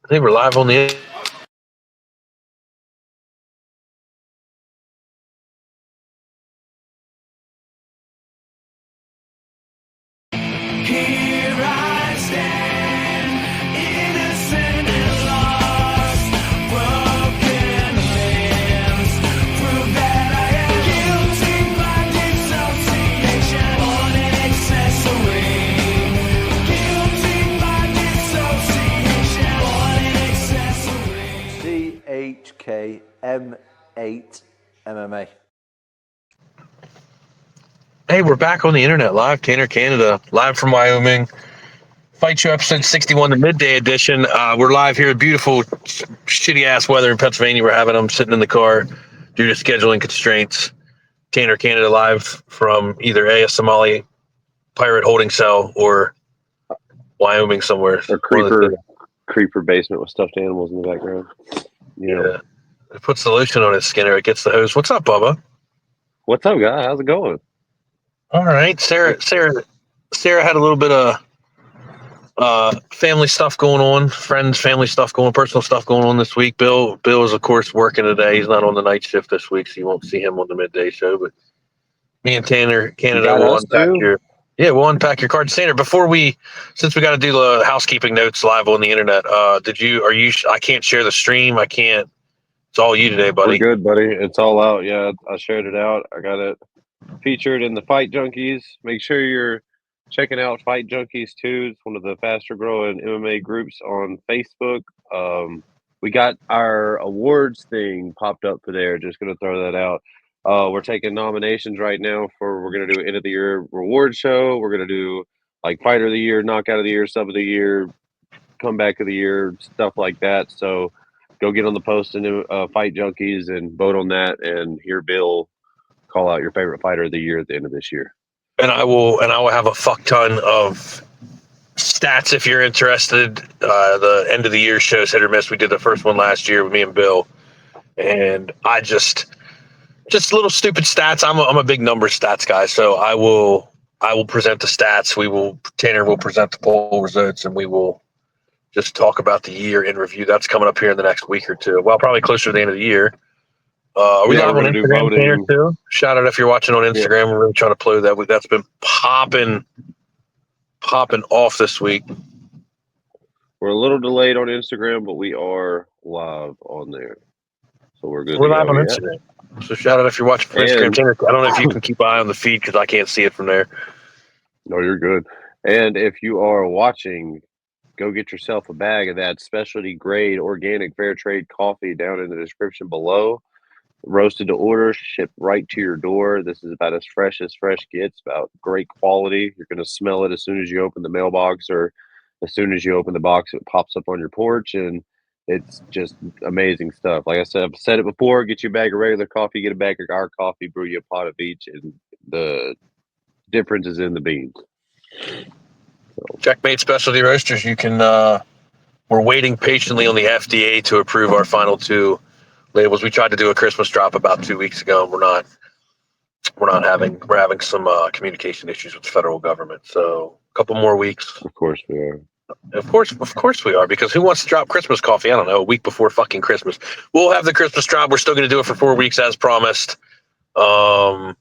I think we're live on the. Here I stand, innocent and lost, broken limbs, prove that I am guilty by dissociation, on accessory, guilty by dissociation, on accessory. Chkm8 MMA. Hey, we're back on the internet live, Tanner, Canada, live from Wyoming. Fight Show episode 61, the Midday edition. We're live here in beautiful, shitty ass weather in Pennsylvania. We're having them sitting in the car due to scheduling constraints. Tanner, Canada, live from either a Somali pirate holding cell or Wyoming somewhere. Or creeper basement with stuffed animals in the background. Yeah. It puts the lotion on his skin or it gets the hose. What's up, Bubba? What's up, guy? How's it going? All right. Sarah had a little bit of family stuff going on, friends, family stuff going on, personal stuff going on this week. Bill is, of course, working today. He's not on the night shift this week, so you won't see him on the midday show. But me and Tanner, Canada, will unpack your cards. Tanner, since we got to do the housekeeping notes live on the internet, I can't share the stream. It's all you today, buddy. We're good, buddy. It's all out. Yeah, I shared it out. I got it featured in the Fight Junkies. Make sure you're checking out Fight Junkies too. It's one of the faster growing MMA groups on Facebook. We got our awards thing popped up for there. Just going to throw that out. We're taking nominations right now we're going to do end of the year reward show. We're going to do like fighter of the year, knockout of the year, sub of the year, comeback of the year, stuff like that. So go get on the post and Fight Junkies and vote on that and hear Bill call out your favorite fighter of the year at the end of this year. And I will have a fuck ton of stats if you're interested. The end of the year shows hit or miss. We did the first one last year with me and Bill, and I just little stupid stats. I'm a big number stats guy, so I will present the stats. Tanner will present the poll results, and we will just talk about the year in review. That's coming up here in the next week or two. Well, probably closer to the end of the year. Are we live on Instagram, Tanner, too? Shout out if you're watching on Instagram. Yeah. We're really trying to play that. That's been popping off this week. We're a little delayed on Instagram, but we are live on there. So we're good. We're live on Instagram. So shout out if you're watching from Instagram. Tanner, I don't know if you can keep an eye on the feed because I can't see it from there. No, you're good. And if you are watching, go get yourself a bag of that specialty grade organic fair trade coffee down in the description below. Roasted to order, shipped right to your door. This is about as fresh gets, about great quality. You're going to smell it as soon as you open the mailbox, or as soon as you open the box, it pops up on your porch, and it's just amazing stuff. Like I said, I've said it before, get you a bag of regular coffee, get a bag of our coffee, brew you a pot of each, and the difference is in the beans. So. Chkm8 Specialty Roasters, you can, we're waiting patiently on the FDA to approve our final two labels. We tried to do a Christmas drop about 2 weeks ago, and we're having some communication issues with the federal government. So a couple more weeks. Of course we are. Of course we are, because who wants to drop Christmas coffee? I don't know, a week before fucking Christmas. We'll have the Christmas drop. We're still going to do it for 4 weeks as promised. We'll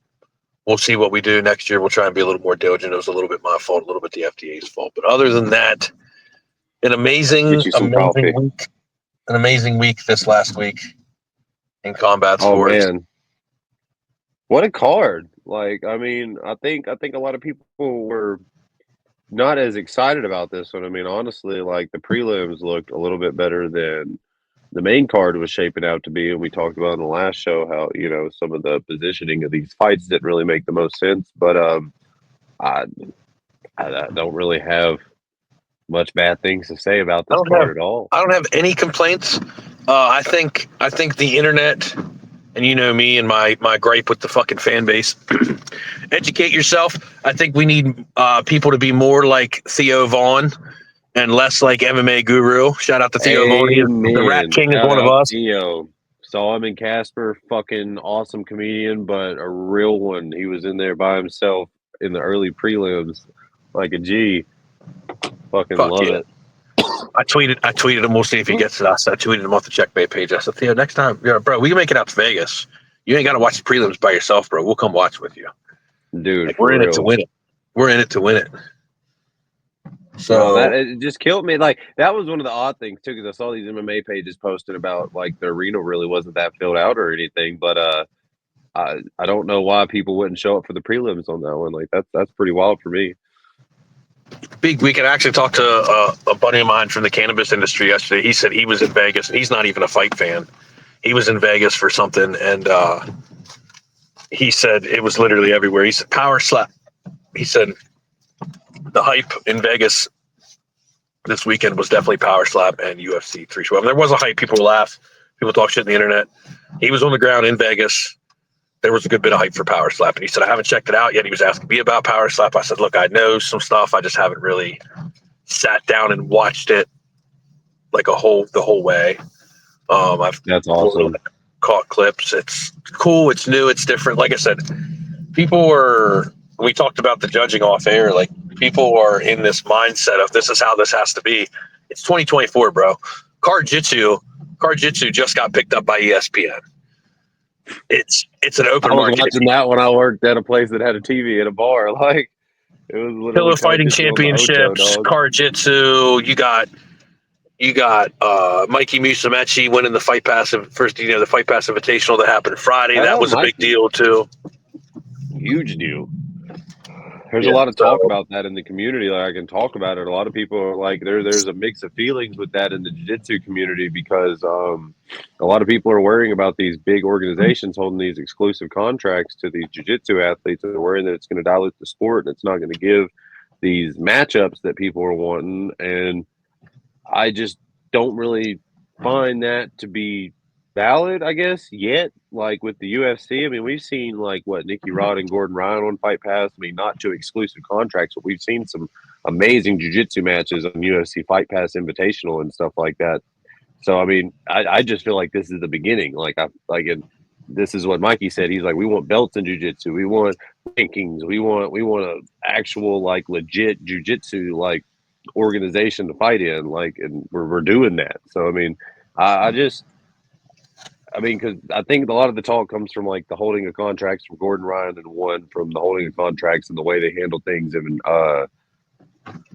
see what we do next year. We'll try and be a little more diligent. It was a little bit my fault, a little bit the FDA's fault. But other than that, an amazing week this last week in combat sports. Oh man, what a card! Like, I mean, I think a lot of people were not as excited about this one. I mean, honestly, like the prelims looked a little bit better than the main card was shaping out to be. And we talked about in the last show how, some of the positioning of these fights didn't really make the most sense. But I don't really have much bad things to say about this card at all. I don't have any complaints. I think the internet, and you know me and my gripe with the fucking fan base, educate yourself. I think we need people to be more like Theo Vaughn and less like MMA Guru. Shout out to Theo Vaughn. The Rat King is one of us. Theo. Saw him in Casper, fucking awesome comedian, but a real one. He was in there by himself in the early prelims like a G. Fucking love it. I tweeted him. We'll see if he gets it. I tweeted him off the Chkm8 page. I said, Theo, next time, bro, we can make it out to Vegas. You ain't got to watch the prelims by yourself, bro. We'll come watch with you. Dude, Like, we're in it to win it. We're in it to win it. So that it just killed me. Like, that was one of the odd things too, because I saw these MMA pages posted about like the arena really wasn't that filled out or anything. But I don't know why people wouldn't show up for the prelims on that one. Like, that's pretty wild for me. big weekend. I actually talked to a buddy of mine from the cannabis industry yesterday. He said he was in Vegas, and he's not even a fight fan. He was in Vegas for something, and he said it was literally everywhere. He said power slap. He said the hype in Vegas this weekend was definitely power slap and UFC 312. There was a hype. People laugh. People talk shit on the internet. He was on the ground in Vegas. There was a good bit of hype for power slap. And he said, I haven't checked it out yet. He was asking me about power slap. I said, look, I know some stuff. I just haven't really sat down and watched it like the whole way. That's awesome. Caught clips. It's cool. It's new. It's different. Like I said, we talked about the judging off air. Like, people are in this mindset of this is how this has to be. It's 2024, bro. Car-Jitsu just got picked up by ESPN. It's an open market. I was watching that when I worked at a place that had a TV at a bar. Like, it was literally Pillow Fighting Championships, Car-Jitsu. You got Mikey Musumeci winning the Fight Pass the Fight Pass Invitational that happened Friday. That was a big deal too. Huge deal. There's a lot of talk about that in the community. Like, I can talk about it. A lot of people are like, there's a mix of feelings with that in the jiu-jitsu community because a lot of people are worrying about these big organizations holding these exclusive contracts to these jiu-jitsu athletes, and they're worrying that it's going to dilute the sport and it's not going to give these matchups that people are wanting. And I just don't really find that to be valid, I guess, yet. Like, with the UFC, I mean, we've seen like Nicky Rod and Gordon Ryan on Fight Pass. I mean, not to exclusive contracts, but we've seen some amazing jiu-jitsu matches on UFC Fight Pass Invitational and stuff like that. So, I mean, I just feel like this is the beginning. This is what Mikey said. He's like, we want belts in jiu-jitsu. We want rankings. We want an actual, like, legit jiu-jitsu, like, organization to fight in. Like, and we're doing that. So, I mean, because I think a lot of the talk comes from like the holding of contracts from Gordon Ryan, and one from the holding of contracts and the way they handle things, and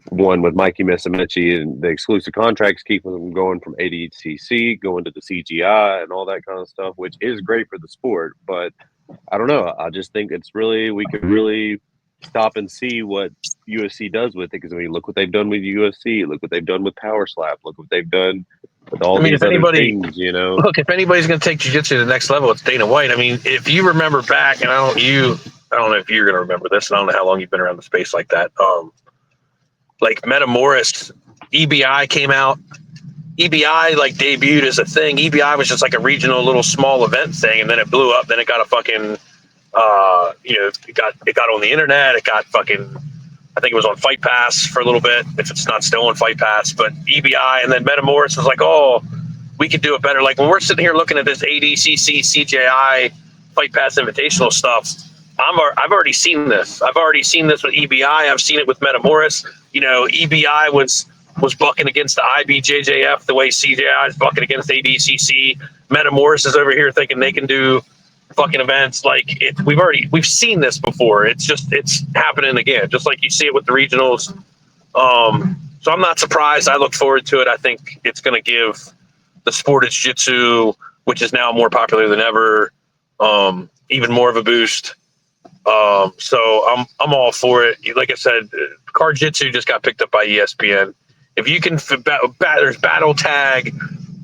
one with Mikey Musumeci, and the exclusive contracts keep them going from ADCC going to the CGI and all that kind of stuff, which is great for the sport. But I don't know. I just think we could really stop and see what UFC does with it. Because I mean, look what they've done with UFC. Look what they've done with Power Slap. Look what they've done with all these other things, you know. Look, if anybody's going to take jiu-jitsu to the next level, it's Dana White. I mean, if you remember back, and I don't know if you're going to remember this, and I don't know how long you've been around the space like that. Like Meta Morris, EBI came out. EBI like debuted as a thing. EBI was just like a regional little small event thing, and then it blew up. Then it got a fucking, it got on the internet. It got fucking, I think it was on Fight Pass for a little bit, if it's not still on Fight Pass. But EBI, and then Meta Morris was like, oh, we could do it better. Like, when we're sitting here looking at this ADCC, CJI, Fight Pass Invitational stuff, I've already seen this. I've already seen this with EBI. I've seen it with Meta Morris. You know, EBI was bucking against the IBJJF the way CJI is bucking against ADCC. Meta Morris is over here thinking they can do fucking events. Like, we've seen this before. It's happening again, just like you see it with the regionals. So I'm not surprised. I look forward to it. I think it's going to give the sport of jiu-jitsu, which is now more popular than ever, even more of a boost. So I'm all for it. Like I said, Car-Jitsu just got picked up by ESPN. If you can, there's battle tag,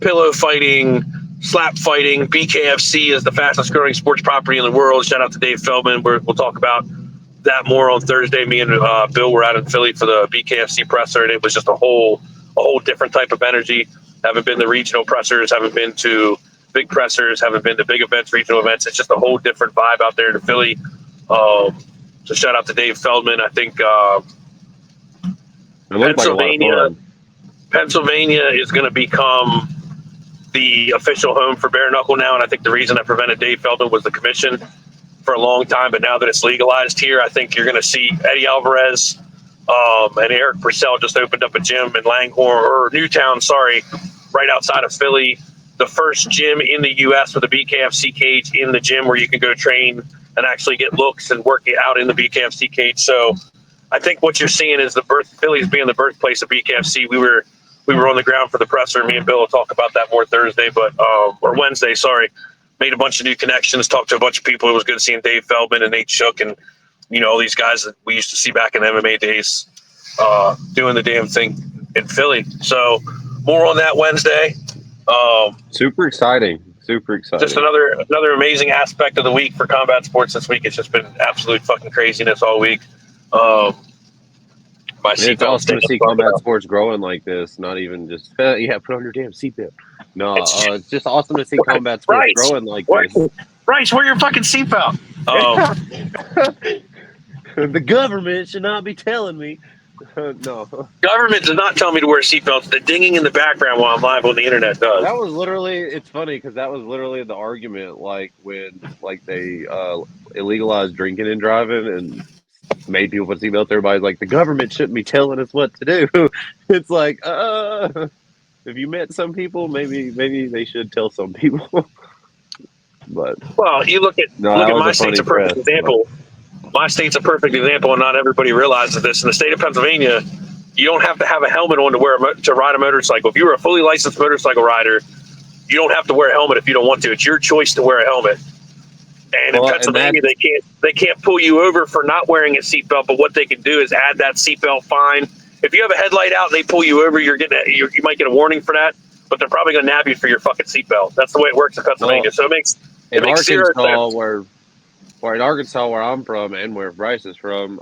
pillow fighting, slap fighting. BKFC is the fastest growing sports property in the world. Shout out to Dave Feldman. We'll talk about that more on Thursday. Me and Bill were out in Philly for the BKFC presser, and it was just a whole different type of energy. Haven't been to regional pressers, haven't been to big pressers, haven't been to big events, regional events. It's just a whole different vibe out there in Philly. So shout out to Dave Feldman. I think Pennsylvania is going to become the official home for bare knuckle now, and I think the reason that prevented Dave Feldman was the commission for a long time. But now that it's legalized here, I think you're going to see Eddie Alvarez And Eric Purcell just opened up a gym in Langhorne or Newtown, right outside of Philly. The first gym in the U.S. with a BKFC cage in the gym where you can go train and actually get looks and work it out in the BKFC cage. So I think what you're seeing is Philly's being the birthplace of BKFC. We were on the ground for the presser. Me and Bill will talk about that more Thursday, or Wednesday. Sorry, made a bunch of new connections. Talked to a bunch of people. It was good seeing Dave Feldman and Nate Shook and all these guys that we used to see back in the MMA days doing the damn thing in Philly. So more on that Wednesday. Super exciting. Just another amazing aspect of the week for combat sports this week. It's just been absolute fucking craziness all week. It's awesome to see combat sports growing like this. Not even just put on your damn seatbelt. No, it's just awesome to see combat sports growing like this. Bryce, wear your fucking seatbelt. The government should not be telling me. No. Government does not tell me to wear seatbelts. The dinging in the background while I'm live on the internet does. That was literally, it's funny because that was literally the argument, like when they illegalized drinking and driving and made people put seatbelts. Everybody's like, the government shouldn't be telling us what to do. It's like, if you met some people, maybe they should tell some people. But you look at my state's a perfect example. My state's a perfect example, and not everybody realizes this. In the state of Pennsylvania, you don't have to have a helmet on to ride a motorcycle. If you were a fully licensed motorcycle rider, you don't have to wear a helmet if you don't want to. It's your choice to wear a helmet. And in Pennsylvania, they can't pull you over for not wearing a seatbelt. But what they can do is add that seatbelt fine. If you have a headlight out and they pull you over, you might get a warning for that. But they're probably going to nab you for your fucking seatbelt. That's the way it works in Pennsylvania. So it makes zero sense. In Arkansas, where I'm from, and where Bryce is from,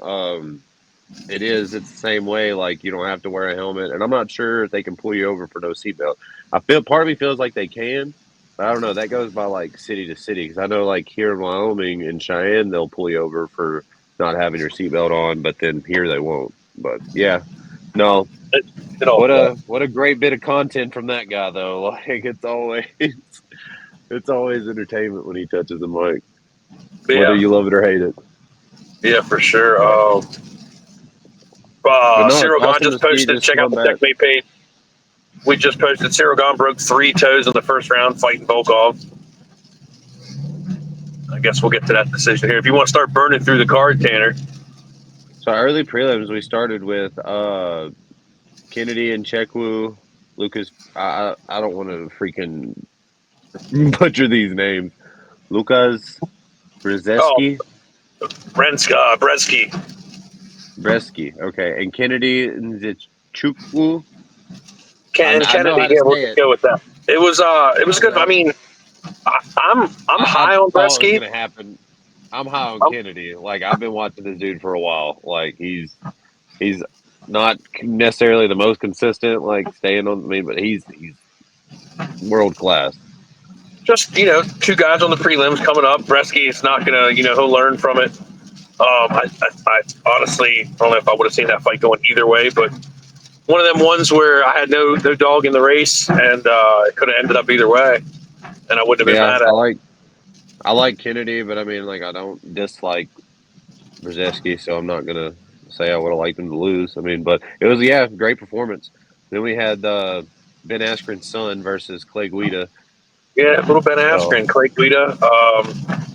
it's the same way. Like, you don't have to wear a helmet, and I'm not sure if they can pull you over for no seatbelt. Part of me feels like they can, but I don't know. That goes by like city to city, because I know like here in Wyoming and Cheyenne, they'll pull you over for not having your seatbelt on, but then here they won't. But yeah, no. What a great bit of content from that guy though. Like it's always entertainment when he touches the mic. Whether you love it or hate it. Yeah, for sure. Cyril Gahn just posted. Check out the Chkm8 page. We just posted. Cyril Gahn broke 3 toes in the first round fighting Volkov. I guess we'll get to that decision here. If you want to start burning through the card, Tanner. So early prelims, we started with Kennedy and Chekwu. Lucas, I don't want to freaking butcher these names. Lucas Brzeski? Breski, okay. And Kennedy and Chukwu? Kennedy, yeah, we'll go with that. It was good. I mean, I'm high on Breski. I'm high on Kennedy. Like, I've been watching this dude for a while. Like, he's not necessarily the most consistent, like, staying on me, but he's world class. Just, 2 guys on the prelims coming up. Breski is not going to, he'll learn from it. I honestly don't know if I would have seen that fight going either way, but one of them ones where I had no dog in the race, and it could have ended up either way, and I wouldn't have been mad at it. I like Kennedy, but I mean, like, I don't dislike Brzeski, so I'm not going to say I would have liked him to lose. I mean, but it was, great performance. Then we had Ben Askren's son versus Clay Guida. Yeah, little Ben Askren, Clay Guida.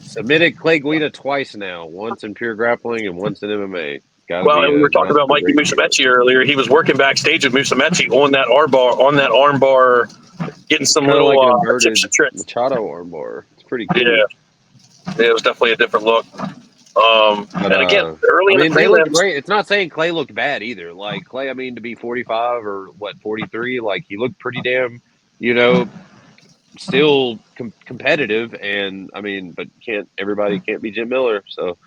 Submitted Clay Guida twice now, once in pure grappling and once in MMA. And we were talking about Mikey Musumeci earlier. He was working backstage with Musumeci on that arm bar, getting some kind little tips and tricks. Machado arm bar. It's pretty cool. Yeah, it was definitely a different look. And again, early in the they looked prelims, great. It's not saying Clay looked bad either. Like Clay, I mean, to be 45 or 43, like he looked pretty damn, still competitive. And I mean, but everybody can't be Jim Miller. So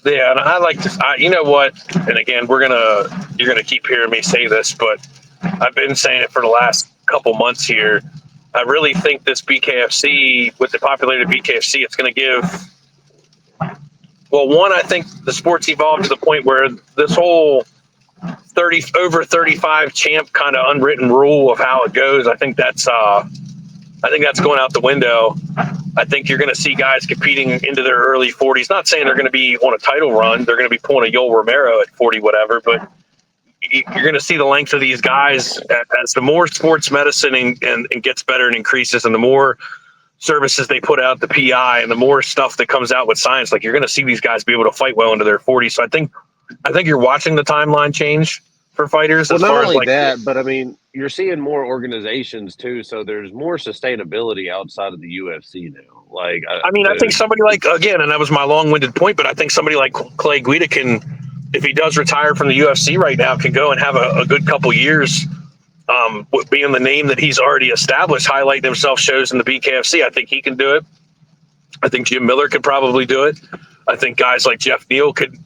yeah, and I like to. You know what? And again, you're gonna keep hearing me say this, but I've been saying it for the last couple months here. I really think this BKFC, with the populated BKFC, it's going to give. Well, one, I think the sport's evolved to the point where this whole over 35 champ kind of unwritten rule of how it goes, I think that's going out the window. I think you're going to see guys competing into their early 40s. Not saying they're going to be on a title run. They're going to be pulling a Yoel Romero at 40, whatever. But you're going to see the length of these guys as the more sports medicine and gets better and increases, and the more services they put out, the PI, and the more stuff that comes out with science. Like, you're going to see these guys be able to fight well into their 40s. So I think you're watching the timeline change for fighters. Well, as not far only as that, but I mean, you're seeing more organizations too. So there's more sustainability outside of the UFC now. Like, I mean, I think somebody like, again, and that was my long-winded point, but I think somebody like Clay Guida can, if he does retire from the UFC right now, can go and have a good couple years with being the name that he's already established, highlighting himself shows in the BKFC. I think he can do it. I think Jim Miller could probably do it. I think guys like Jeff Neal could,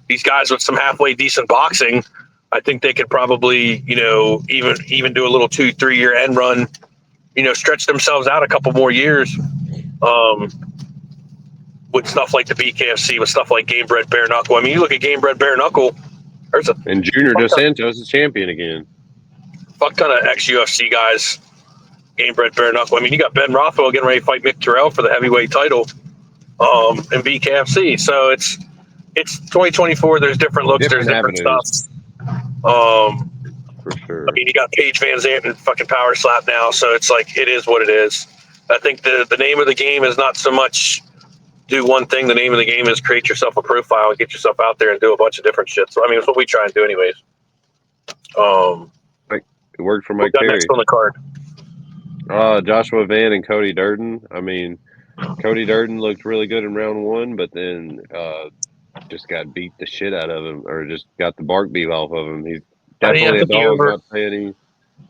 these guys with some halfway decent boxing, I think they could probably, even do a little 2-3 year end run, stretch themselves out a couple more years with stuff like the BKFC, with stuff like Game Bred Bare Knuckle. I mean, you look at Game Bred Bare Knuckle, and Junior Dos Santos is champion again. Fuck ton of ex-UFC guys, Game Bred Bare Knuckle. I mean, you got Ben Rothwell getting ready to fight Mick Terrell for the heavyweight title in BKFC. So it's 2024. There's different looks. There's different stuff. For sure. I mean, you got Paige Van Zandt and fucking Power Slap now. So it's like, it is what it is. I think the name of the game is not so much do one thing. The name of the game is create yourself a profile and get yourself out there and do a bunch of different shit. So, I mean, it's what we try and do anyways. It worked for Mike Perry. Next on the card. Joshua Van and Cody Durden. I mean, Cody Durden looked really good in round one, but then just got beat the shit out of him, or just got the bark beat off of him. He's definitely a dog.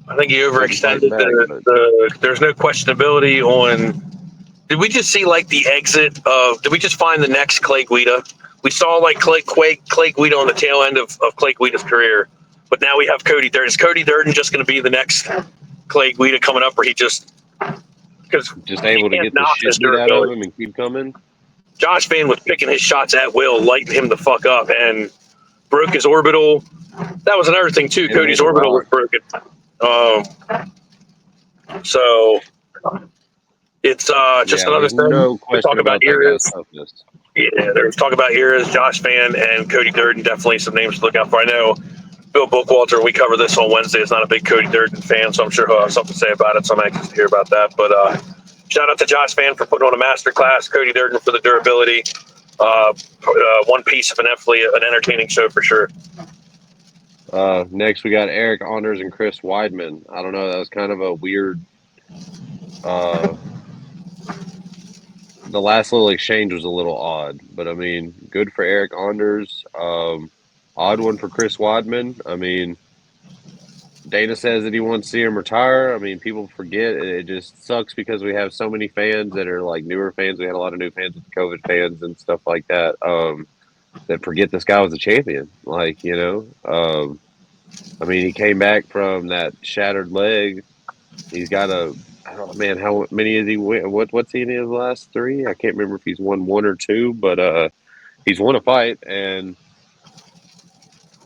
I think he overextended. There's no questionability on. Did we just see like the exit of? Did we just find the next Clay Guida? We saw like Clay Guida on the tail end of Clay Guida's career, but now we have Cody Durden. Is Cody Durden just going to be the next Clay Guida coming up, where he just able to get the shit beat out of him and keep coming? Josh Van was picking his shots at will, lighting him the fuck up, and broke his orbital. That was another thing too. Cody's orbital was broken. So it's just another thing. No question talk about eras. Yeah, there's talk about eras. Josh Van and Cody Durden, definitely some names to look out for. I know Bill Bookwalter, we cover this on Wednesday, is not a big Cody Durden fan, so I'm sure he'll have something to say about it. So I'm anxious to hear about that. But shout out to Josh Van for putting on a master class. Cody Durden for the durability. One piece of an entertaining show for sure. Next, we got Eric Anders and Chris Weidman. I don't know. That was kind of a weird. The last little exchange was a little odd, but I mean, good for Eric Anders. Odd one for Chris Weidman. I mean, Dana says that he wants to see him retire. I mean, people forget. It just sucks because we have so many fans that are like newer fans. We had a lot of new fans with the COVID fans and stuff like that. That forget this guy was a champion. Like, I mean, he came back from that shattered leg. He's got how many is he win? What's he in his last three? I can't remember if he's won one or two, but he's won a fight, and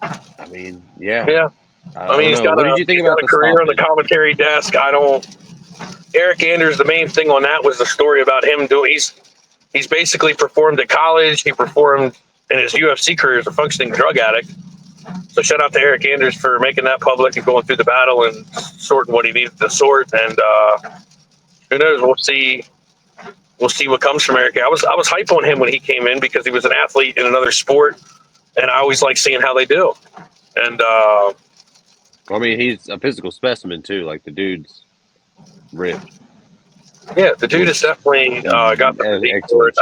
I mean, yeah. I mean, he's got what did you think about a career on the commentary desk? Eric Anders, the main thing on that was the story about him doing. He's basically performed at college. He performed in his UFC career as a functioning drug addict. So shout out to Eric Anders for making that public and going through the battle and sorting what he needed to sort. And who knows? We'll see. We'll see what comes from Eric. I was hype on him when he came in because he was an athlete in another sport, and I always like seeing how they do. And I mean, he's a physical specimen too. Like, the dude's ripped. Yeah, the dude has definitely got the physique for it.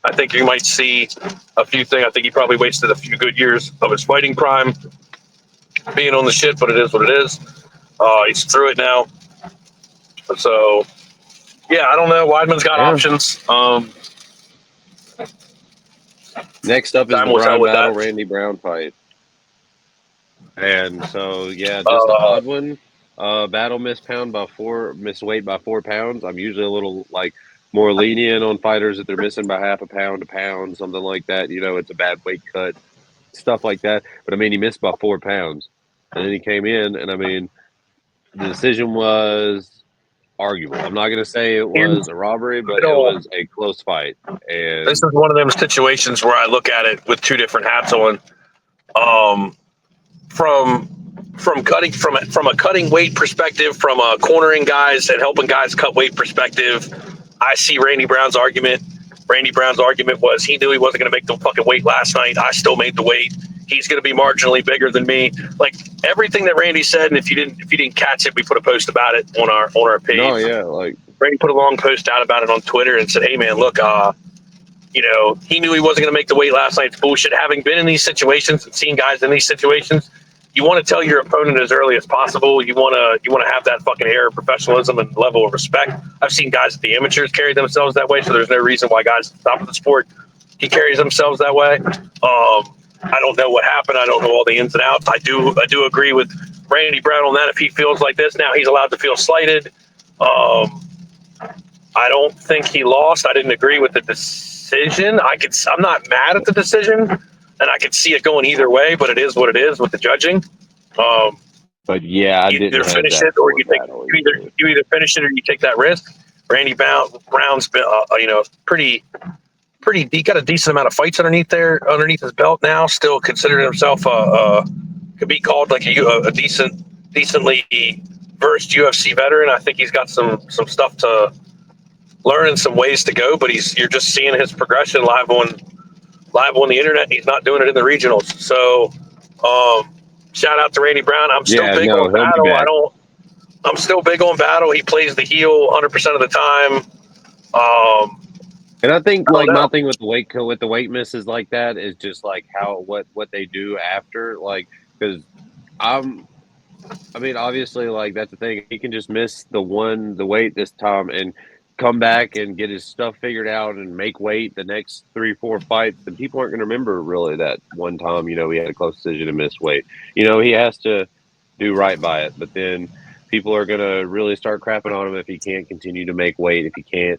I think you might see a few things. I think he probably wasted a few good years of his fighting prime being on the shit, but it is what it is. He's through it now. So, yeah, I don't know. Weidman's got options. Next up is the Brian Battle Randy Brown fight. And so, yeah, just an odd one. Battle missed weight by 4 pounds. I'm usually a little more lenient on fighters if they're missing by half a pound, something like that. It's a bad weight cut, stuff like that. But I mean, he missed by 4 pounds, and then he came in, and I mean, the decision was arguable. I'm not going to say it was a robbery, but it was a close fight. And this is one of them situations where I look at it with two different hats on. From a cutting weight perspective, from a cornering guys and helping guys cut weight perspective, I see Randy Brown's argument. Randy Brown's argument was he knew he wasn't going to make the fucking weight last night. I still made the weight. He's going to be marginally bigger than me. Like everything that Randy said, and if you didn't catch it, we put a post about it on our page. Oh yeah, like Randy put a long post out about it on Twitter and said, "Hey man, look, he knew he wasn't going to make the weight last night. It's bullshit. Having been in these situations and seen guys in these situations, you want to tell your opponent as early as possible. You want to have that fucking air of professionalism and level of respect. I've seen guys at the amateurs carry themselves that way, so there's no reason why guys at the top of the sport he carries themselves that way. I don't know what happened. I don't know all the ins and outs. I do agree with Randy Brown on that. If he feels like this now, he's allowed to feel slighted. I don't think he lost. I didn't agree with the decision. I'm not mad at the decision, and I could see it going either way. But it is what it is with the judging. But yeah, I you didn't either finish it or you either finish it or you take that risk. Randy Brown's been pretty got a decent amount of fights underneath his belt now. Still considering himself could be called like a decently versed UFC veteran. I think he's got some stuff to learn and some ways to go. But you're just seeing his progression live on the internet. He's not doing it in the regionals. So shout out to Randy Brown. I'm still big on Battle. I'm still big on Battle. He plays the heel 100% of the time. And I think my thing with the weight misses like that is just like what they do after, like, because obviously like that's the thing. He can just miss the weight this time and come back and get his stuff figured out and make weight the next 3-4 fights. And people aren't going to remember really that one time, he had a close decision and missed weight. He has to do right by it. But then people are going to really start crapping on him if he can't continue to make weight, if he can't.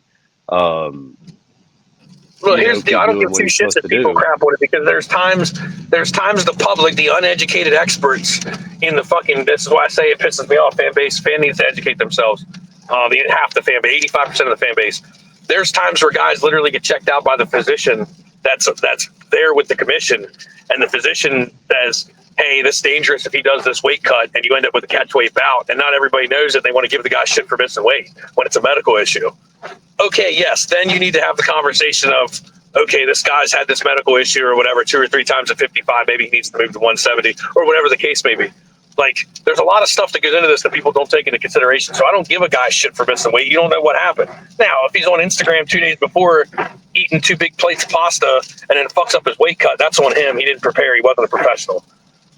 Well, here's the I don't give two shits if people crap on it, because there's times the public, the uneducated experts in the fucking, this is why I say it pisses me off, fan needs to educate themselves. Half the fan base, 85% of the fan base. There's times where guys literally get checked out by the physician that's there with the commission, and the physician says, hey, this is dangerous if he does this weight cut, and you end up with a catch weight bout, and not everybody knows that they want to give the guy shit for missing weight when it's a medical issue. Okay, yes, then you need to have the conversation of, okay, this guy's had this medical issue or whatever 2 or 3 times at 55, maybe he needs to move to 170 or whatever the case may be. Like, there's a lot of stuff that goes into this that people don't take into consideration. So I don't give a guy shit for missing weight. You don't know what happened. Now, if he's on Instagram 2 days before eating 2 big plates of pasta and then fucks up his weight cut, that's on him. He didn't prepare. He wasn't a professional.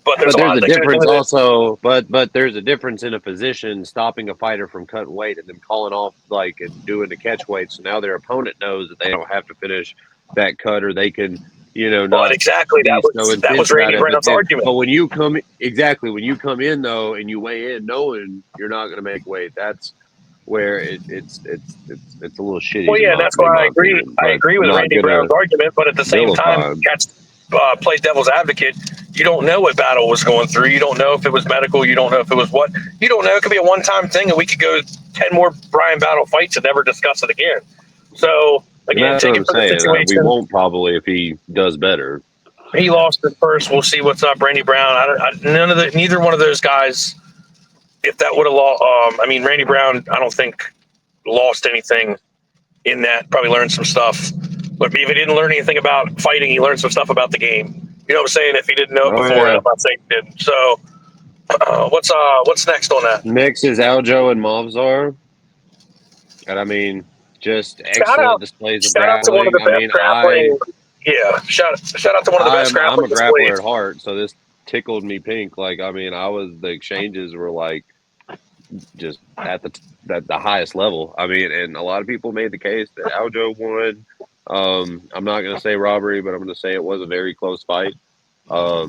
But there's a difference also. But there's a difference in a physician stopping a fighter from cutting weight and then calling off and doing the catch weight. So now their opponent knows that they don't have to finish that cut, or they can, not exactly. That was Randy Brown's argument. But when you come in though, and you weigh in knowing you're not going to make weight, that's where it's a little shitty. Well, yeah, that's why I agree. I agree with Randy Brown's argument, but at the same time, play devil's advocate. You don't know what Battle was going through. You don't know if it was medical. You don't know if it was what. You don't know. It could be a one-time thing, and we could go 10 more Brian Battle fights and never discuss it again. So again, take it for the situation. We won't probably if he does better. He lost at first. We'll see what's up. Randy Brown. Neither one of those guys. If that would have lost, Randy Brown, I don't think lost anything in that. Probably learned some stuff. But if he didn't learn anything about fighting, he learned some stuff about the game. You know what I'm saying? If he didn't know it before, I'm not saying he didn't. So, what's next on that? Next is Aljo and Mavzar. And just excellent displays of grappling. Shout out to one of the best grappling. Shout out to one of the best grappling. I'm a grappler at heart, so this tickled me pink. The exchanges were just at the highest level. And a lot of people made the case that Aljo won. I'm not going to say robbery, but I'm going to say it was a very close fight. I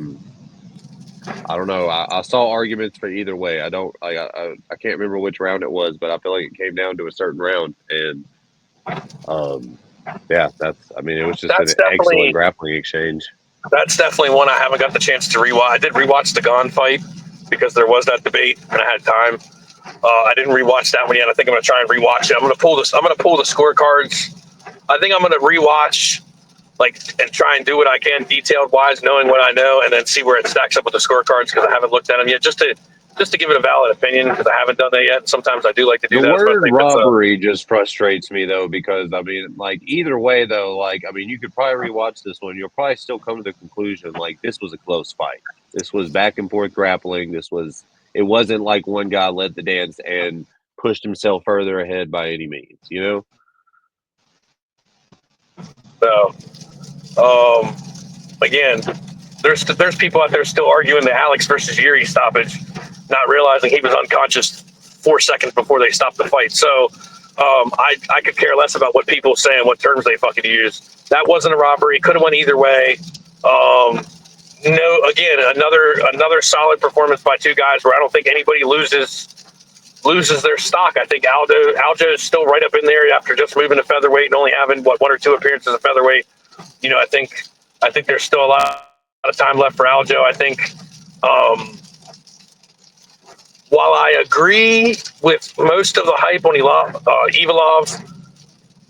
don't know. I saw arguments for either way. I can't remember which round it was, but I feel like it came down to a certain round. And it was just an excellent grappling exchange. That's definitely one I haven't got the chance to rewatch. I did rewatch the Gone fight because there was that debate and I had time. I didn't rewatch that one yet. I think I'm going to try and rewatch it. I'm going to pull this. I'm going to pull the scorecards. I think I'm going to rewatch, and try and do what I can detailed wise, knowing what I know, and then see where it stacks up with the scorecards because I haven't looked at them yet, just to give it a valid opinion because I haven't done that yet. Sometimes I do like to do that. The word robbery just frustrates me though, because I mean, like either way though, like I mean, you could probably rewatch this one. You'll probably still come to the conclusion like this was a close fight. This was back and forth grappling. It wasn't like one guy led the dance and pushed himself further ahead by any means, you know? So, again, there's people out there still arguing the Alex versus Yuri stoppage, not realizing he was unconscious 4 seconds before they stopped the fight. So, I could care less about what people say and what terms they fucking use. That wasn't a robbery. Could have went either way. No, again, another solid performance by two guys where I don't think anybody loses their stock. I think Aljo is still right up in there after just moving to featherweight and only having one or two appearances at featherweight. You know, I think there's still a lot of time left for Aljo. I think while I agree with most of the hype on Evolov,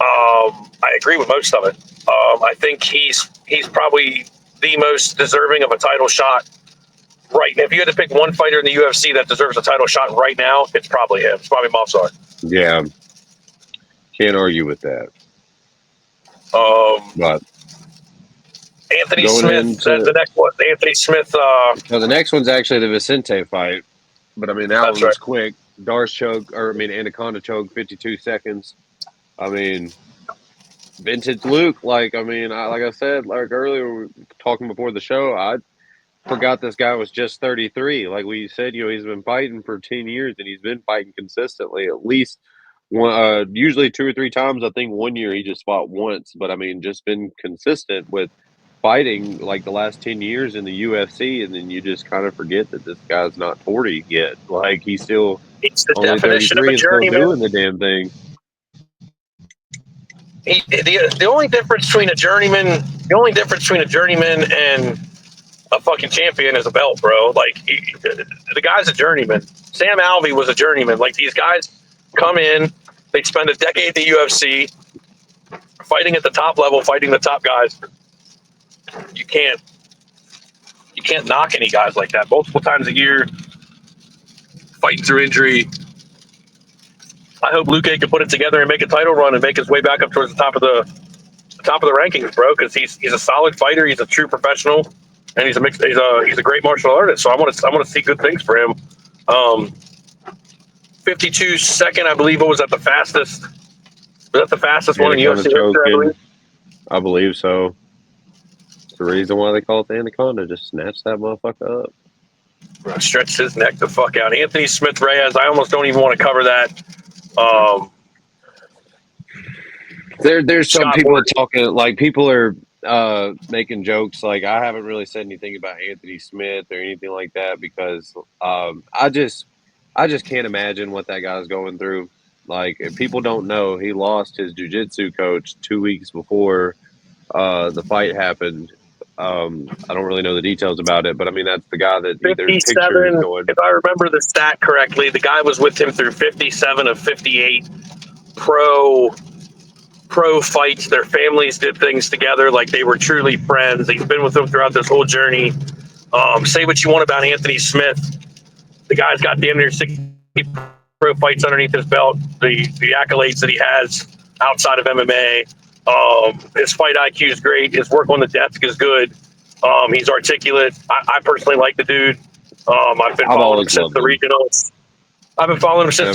I agree with most of it. I think he's probably the most deserving of a title shot right now. If you had to pick one fighter in the UFC that deserves a title shot right now, it's probably him. It's probably Mofsar. Yeah. Can't argue with that. But Anthony Smith, the next one. Anthony Smith. the next one's actually the Vicente fight. But I mean, that one was quick. Anaconda choke, 52 seconds. I mean, vintage Luke. Like I said, like earlier, we were talking before the show, I forgot this guy was just 33. Like we said, he's been fighting for 10 years and he's been fighting consistently at least one, usually 2 or 3 times. I think 1 year he just fought once, but I mean, just been consistent with fighting like the last 10 years in the UFC. And then you just kind of forget that this guy's not 40 yet. Like he's still only 33 and still doing the damn thing. The only difference between a journeyman and a fucking champion is a belt, bro. Like the guy's a journeyman. Sam Alvey was a journeyman. Like these guys come in, they spend a decade in the UFC, fighting at the top level, fighting the top guys. You can't knock any guys like that. Multiple times a year, fighting through injury. I hope Luke can put it together and make a title run and make his way back up towards the top of the rankings, bro. Because he's a solid fighter. He's a true professional, and he's a great martial artist. So I want to see good things for him. 52 second, I believe, was that the fastest? Was that the fastest one in UFC history? I believe so. It's the reason why they call it the Anaconda. Just snatch that motherfucker up. Bro, stretch his neck the fuck out. Anthony Smith Reyes. I almost don't even want to cover that. There's some people are talking, like people are making jokes. Like I haven't really said anything about Anthony Smith or anything like that because I just can't imagine what that guy's going through. Like if people don't know, he lost his jiu-jitsu coach 2 weeks before the fight happened. I don't really know the details about it, but I mean that's the guy that 57. If I remember the stat correctly, the guy was with him through 57 of 58 pro fights. Their families did things together like they were truly friends. He's been with them throughout this whole journey. Say what you want about Anthony Smith. The guy's got damn near 60 pro fights underneath his belt. The accolades that he has outside of MMA. His fight IQ is great. His work on the desk is good. He's articulate. I personally like the dude. I've been following him since the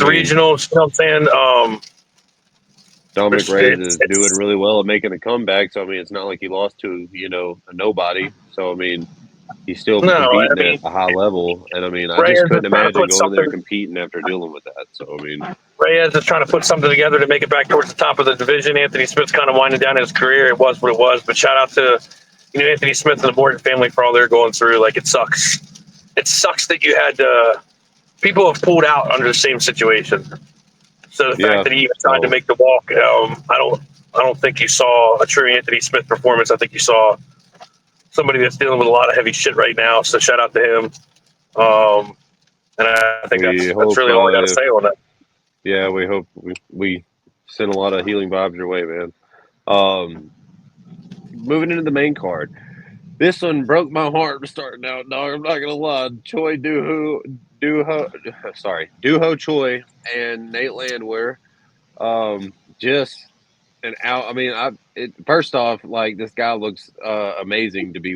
regionals. You know what I'm saying? Dominic Reyes is doing really well at making a comeback. So, I mean, it's not like he lost to, a nobody. So, I mean, he's still competing at a high level. And, I mean, I just couldn't imagine going there competing after dealing with that. So, I mean. Reyes is trying to put something together to make it back towards the top of the division. Anthony Smith's kind of winding down his career. It was what it was. But shout out to, Anthony Smith and the Morton family for all they're going through. Like, it sucks. It sucks that you had people have pulled out under the same situation. So the fact that he even tried to make the walk, I don't think you saw a true Anthony Smith performance. I think you saw somebody that's dealing with a lot of heavy shit right now. So shout out to him. And I think We that's hope, really all I got to say on that. yeah, we hope we send a lot of healing vibes your way, man. Moving into the main card. This one broke my heart starting out, dog. I'm not gonna lie. Duho Choi and Nate Landwehr. Just an out. I mean, first off, like, this guy looks amazing to be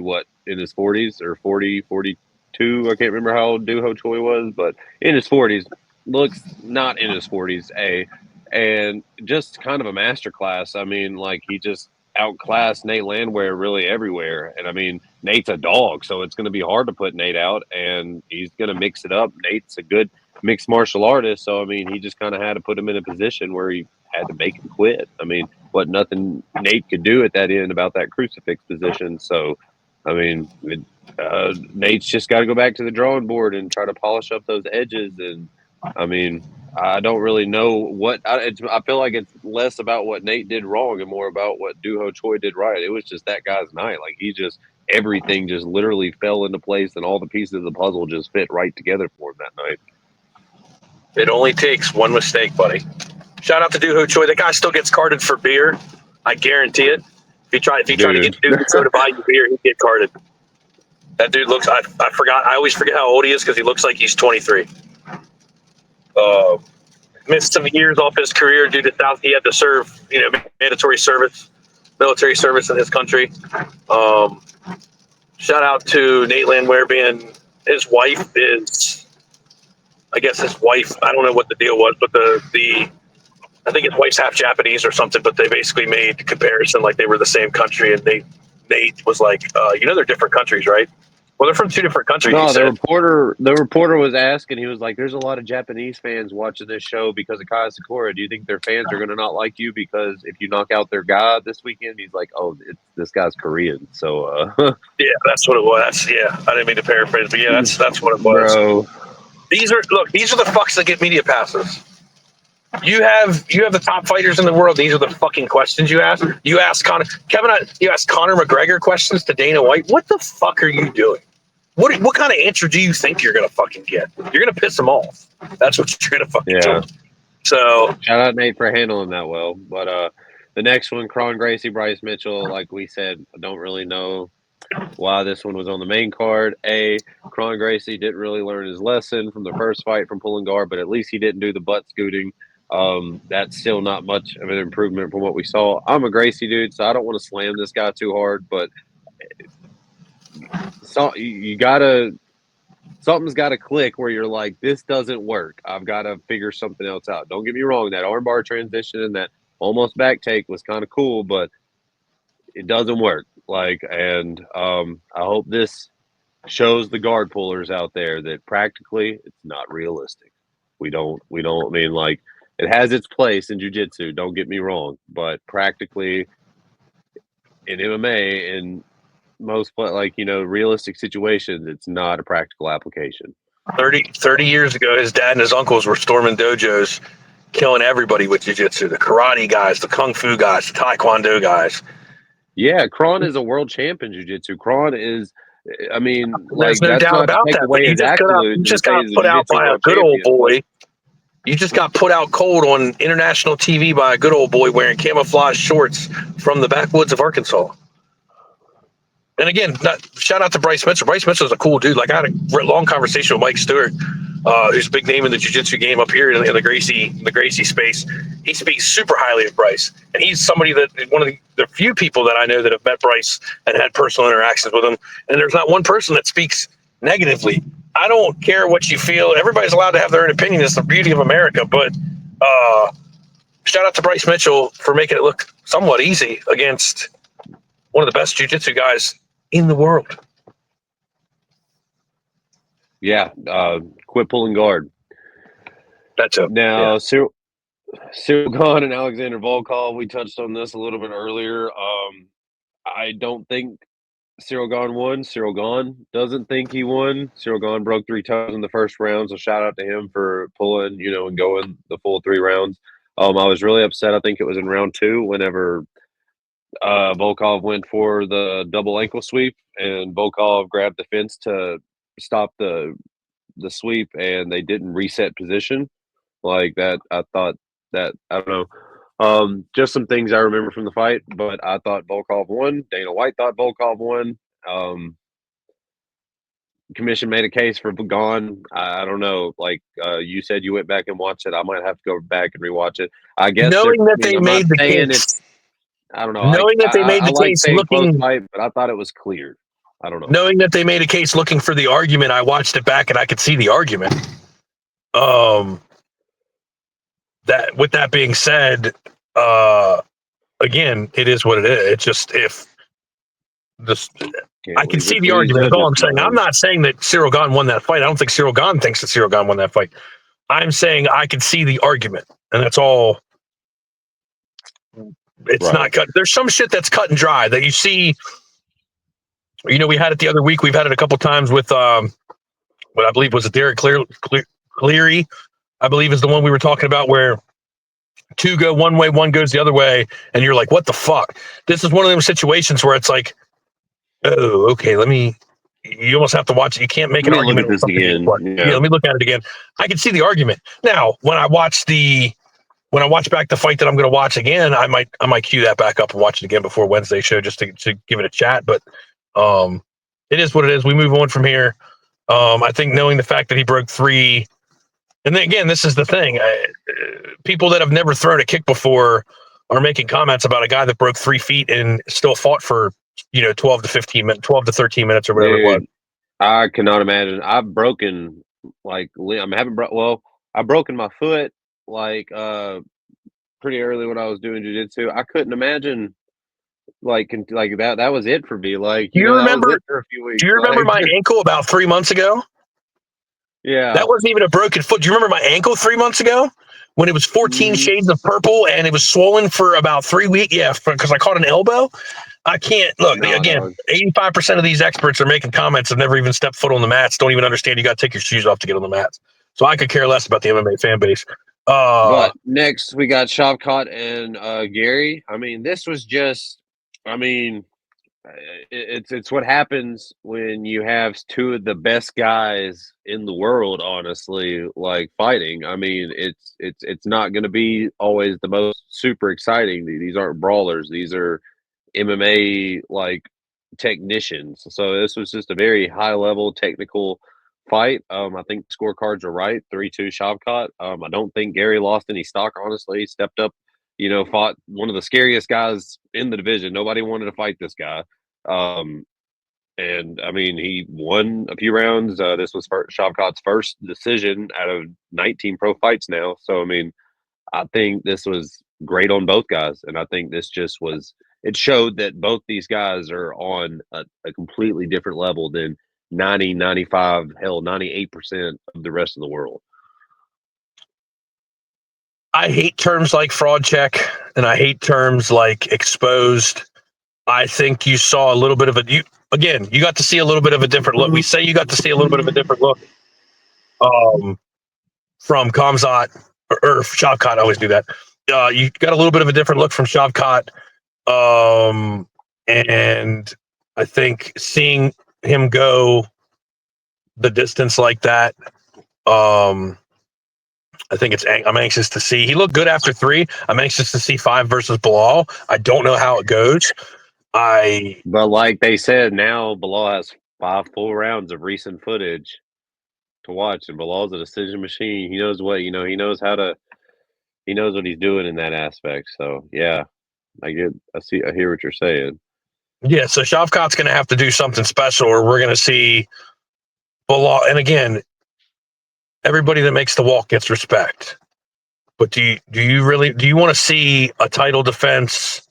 in his 40s or 40, 42. I can't remember how old Duho Choi was, but in his 40s. Looks not in his 40s, and just kind of a masterclass. I mean, like, he just outclassed Nate Landwehr really everywhere. And I mean, Nate's a dog, so it's going to be hard to put Nate out, and he's going to mix it up. Nate's a good mixed martial artist, so I mean, he just kind of had to put him in a position where he had to make him quit. I mean, nothing Nate could do at that end about that crucifix position. So, I mean, Nate's just got to go back to the drawing board and try to polish up those edges. And I mean, I don't really know I feel like it's less about what Nate did wrong and more about what Duho Choi did right. It was just that guy's night. Like, everything just literally fell into place, and all the pieces of the puzzle just fit right together for him that night. It only takes one mistake, buddy. Shout out to Duho Choi. That guy still gets carded for beer. I guarantee it. If you try to get Duho Choi to buy you beer, he'd get carded. That dude looks. I forgot. I always forget how old he is because he looks like he's 23. Missed some years off his career due to South. He had to serve, mandatory service, military service in his country. Shout out to Nate Landwehr. His wife is, I guess his wife. I don't know what the deal was, but I think his wife's half Japanese or something. But they basically made the comparison like they were the same country, and Nate was like, they're different countries, right? Well, they're from two different countries. No, the reporter was asking. He was like, "There's a lot of Japanese fans watching this show because of Kaya Sakura. Do you think their fans are going to not like you because if you knock out their guy this weekend?" He's like, "Oh, this guy's Korean." So, yeah, that's what it was. Yeah, I didn't mean to paraphrase, but yeah, that's what it was. Bro, these are the fucks that get media passes. You have the top fighters in the world. These are the fucking questions you ask. You ask Conor McGregor questions to Dana White. What the fuck are you doing? What kind of answer do you think you're gonna fucking get? You're gonna piss them off. That's what you're gonna fucking do. So shout out Nate for handling that well. But the next one, Kron Gracie, Bryce Mitchell. Like we said, I don't really know why this one was on the main card. Kron Gracie didn't really learn his lesson from the first fight from pulling guard, but at least he didn't do the butt scooting. That's still not much of an improvement from what we saw. I'm a Gracie dude, so I don't want to slam this guy too hard, but something's gotta click where you're like, this doesn't work. I've got to figure something else out. Don't get me wrong, that armbar transition and that almost back take was kind of cool, but it doesn't work. And I hope this shows the guard pullers out there that practically it's not realistic. We don't mean, like, it has its place in jiu-jitsu, don't get me wrong, but practically in MMA and most realistic situations, it's not a practical application. 30 years ago, his dad and his uncles were storming dojos, killing everybody with jiu-jitsu. The karate guys, the kung fu guys, the taekwondo guys. Yeah, Kron is a world champion jiu-jitsu. Kron is, I mean, there's no doubt about that. But you just got put out by a good old boy. You just got put out cold on international TV by a good old boy wearing camouflage shorts from the backwoods of Arkansas. And again, shout out to Bryce Mitchell. Bryce Mitchell's a cool dude. Like, I had a long conversation with Mike Stewart, who's a big name in the jiu-jitsu game up here in the Gracie space. He speaks super highly of Bryce, and he's somebody that one of the few people that I know that have met Bryce and had personal interactions with him. And there's not one person that speaks negatively. I don't care what you feel. Everybody's allowed to have their own opinion. It's the beauty of America. But shout out to Bryce Mitchell for making it look somewhat easy against one of the best jiu-jitsu guys in the world. Yeah, quit pulling guard. That's it. Now, yeah. Cyril Gahn and Alexander Volkov, we touched on this a little bit earlier. I don't think Cyril Gahn won. Cyril Gahn doesn't think he won. Cyril Gahn broke 3 toes in the first round, so shout out to him for pulling, and going the full 3 rounds. I was really upset. I think it was in round 2 whenever Volkov went for the double ankle sweep, and Volkov grabbed the fence to stop the the sweep and they didn't reset position like that. I thought that I don't know. Just some things I remember from the fight, but I thought Volkov won. Dana White thought Volkov won. Commission made a case for Gone. I don't know. Like you said, you went back and watched it. I might have to go back and rewatch it. I guess Knowing that they I'm not made the saying case, it's. I don't know. knowing that they made I the like case saying close looking, fight, but I thought it was clear. I don't know. knowing that they made a case looking for the argument, I watched it back and I could see the argument. That with that being said, again, it is what it is. It's just if this, I can see the argument. That's all I'm saying. I'm not saying that Cyril Gane won that fight. I don't think Cyril Gane thinks that Cyril Gane won that fight. I'm saying I can see the argument, and that's all. It's Right. not cut. There's some shit that's cut and dry that you see. You know, we had it the other week. We've had it a couple times with what I believe was a Derek Cleary, I believe is the one we were talking about, where two go one way, one goes the other way, and you're like, what the fuck? This is one of those situations where it's like, oh, okay, you almost have to watch it. You can't make an argument. Look at this again. Yeah, let me look at it again. I can see the argument. Now, when I watch back the fight that I'm going to watch again, I might cue that back up and watch it again before Wednesday's show just to give it a chat. But it is what it is. We move on from here. I think knowing the fact that he broke 3, and then again, this is the thing. People that have never thrown a kick before are making comments about a guy that broke 3 feet and still fought for 12 to 13 minutes or whatever it was. I cannot imagine. I've broken I've broken my foot pretty early when I was doing jiu-jitsu. I couldn't imagine that was it for me. Like, do you remember that was it for a few weeks. Do you remember my ankle about 3 months ago? Yeah. That wasn't even a broken foot. Do you remember my ankle 3 months ago when it was 14 shades of purple and it was swollen for about 3 weeks? Yeah, because I caught an elbow. I can't look again. 85% of these experts are making comments have never even stepped foot on the mats. Don't even understand you got to take your shoes off to get on the mats. So I could care less about the MMA fan base. But next we got Shavkat and Gary. I mean, this was just. I mean, it's what happens when you have two of the best guys in the world, honestly, like fighting. I mean, it's not going to be always the most super exciting. These aren't brawlers. These are MMA like technicians. So this was just a very high level technical fight. I think scorecards are right. 3-2 Shavkat. I don't think Gary lost any stock, honestly. He stepped up, fought one of the scariest guys in the division. Nobody wanted to fight this guy. And I mean, he won a few rounds. This was Shavkat's first decision out of 19 pro fights now. So, I mean, I think this was great on both guys. And I think this just it showed that both these guys are on a completely different level than 90, 95, hell, 98% of the rest of the world. I hate terms like fraud check, and I hate terms like exposed. I think you saw a little bit of you got to see a little bit of a different look. We say you got to see a little bit of a different look from Khamzat or Shavkat. I always do that. You got a little bit of a different look from Shavkat. And I think seeing him go the distance like that, I think I'm anxious to see. He looked good after 3. I'm anxious to see 5 versus Bilal. I don't know how it goes. But like they said, now Bilal has 5 full rounds of recent footage to watch, and Bilal's a decision machine. He knows what he knows what he's doing in that aspect. So yeah, I hear what you're saying. Yeah, so Shavkat's going to have to do something special, or we're going to see Bilal. And again, everybody that makes the walk gets respect. But do you want to see a title defense?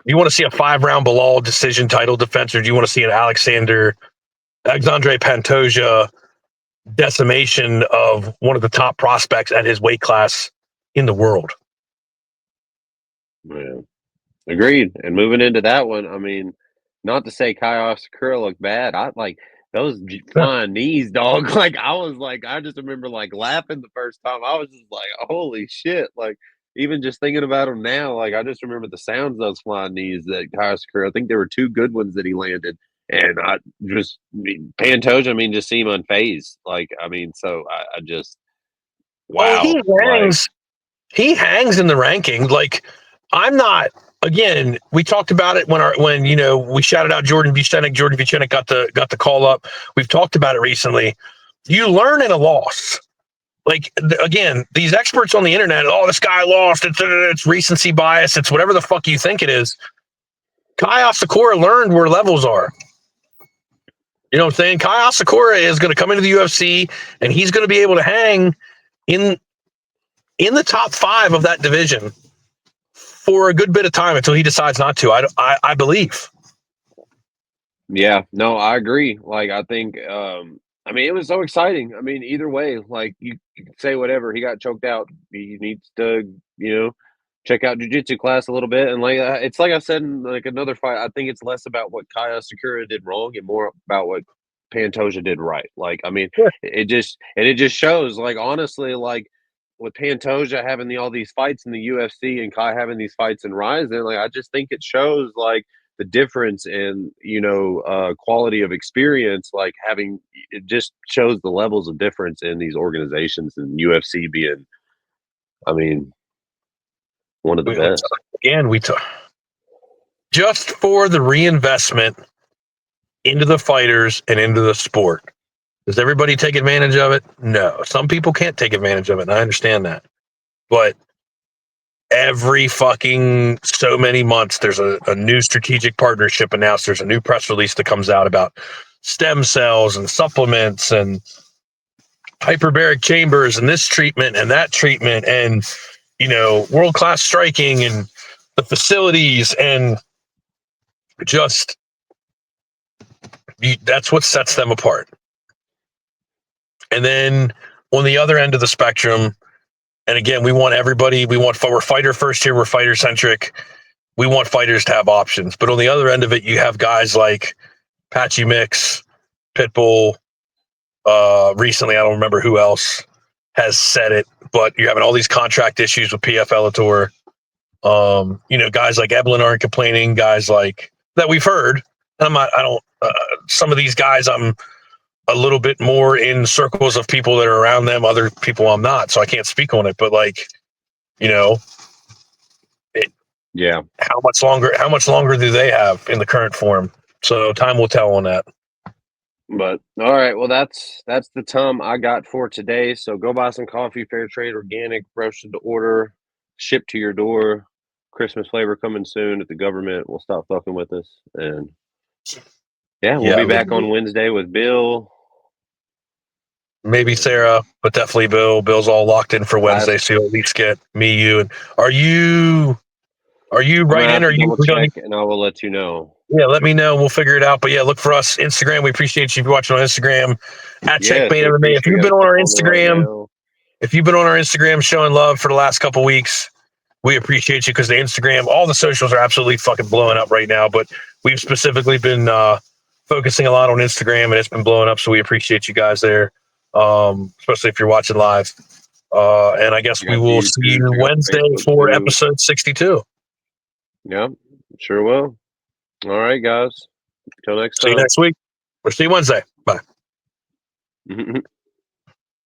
Do you want to see a 5-round Bilal decision title defense, or do you want to see an Alexandre Pantoja decimation of one of the top prospects at his weight class in the world? Yeah. Agreed. And moving into that one, I mean, not to say Kaios Sakura looked bad. I like those flying knees, dog. Like I just remember like laughing the first time. I was just like, holy shit. Like even just thinking about them now, like I just remember the sounds of those flying knees that Kaios Sakura. I think there were 2 good ones that he landed. And I just Pantoja, I mean, just seem unfazed. Like, I mean, so I just Oh, wow. Like, he hangs in the ranking. Like, I'm not. Again, we talked about it when we shouted out Jordan Vucenic. Jordan Vucenic got the call up. We've talked about it recently. You learn in a loss. Like, again, these experts on the internet, oh, this guy lost. It's recency bias. It's whatever the fuck you think it is. Kai Asakura learned where levels are. You know what I'm saying? Kai Asakura is going to come into the UFC, and he's going to be able to hang in the top 5 of that division for a good bit of time until he decides not to. I believe. yeah, no, I agree. Like, I think, I mean, it was so exciting. I mean, either way, like you can say whatever. He got choked out. He needs to, check out jiu-jitsu class a little bit. And like, it's like I said in like another fight. I think it's less about what Kaya Sakura did wrong and more about what Pantoja did right. Like, I mean, Sure. it just shows. Like, honestly, like with Pantoja having all these fights in the UFC and Kai having these fights in Rise, and like I just think it shows like the difference in quality of experience. Like having it just shows the levels of difference in these organizations, and UFC being, I mean, one of the best. Again, we talk just for the reinvestment into the fighters and into the sport. Does everybody take advantage of it? No. Some people can't take advantage of it, and I understand that. But every fucking so many months, there's a new strategic partnership announced. There's a new press release that comes out about stem cells and supplements and hyperbaric chambers and this treatment and that treatment and, world-class striking and the facilities and just that's what sets them apart. And then on the other end of the spectrum, and again, we're fighter first here. We're fighter centric. We want fighters to have options. But on the other end of it, you have guys like Patchy Mix, Pitbull. Recently, I don't remember who else has said it, but you're having all these contract issues with PFL Tour. Guys like Eblin aren't complaining. Guys like that we've heard. And some of these guys, I'm a little bit more in circles of people that are around them. Other people, I'm not, so I can't speak on it. But Yeah. how much longer do they have in the current form? So time will tell on that. But all right, well that's the time I got for today. So go buy some coffee, fair trade, organic, roasted to order, shipped to your door. Christmas flavor coming soon. If the government will stop fucking with us, and we'll be back on Wednesday with Bill. Maybe Sarah, but definitely Bill. Bill's all locked in for Wednesday, so you'll at least get me, you, and are you right in? Are you check, and I will let you know. Yeah, let me know. We'll figure it out. But yeah, look for us Instagram. We appreciate you if you're watching on Instagram at Chkm8 MMA. If you've been on our Instagram, showing love for the last couple weeks, we appreciate you because the Instagram, all the socials are absolutely fucking blowing up right now. But we've specifically been focusing a lot on Instagram, and it's been blowing up. So we appreciate you guys there, especially if you're watching live. And I guess we will see you Wednesday for episode 62. Yeah, sure will. All right, guys. Until next time. See you next week. We'll see you Wednesday. Bye.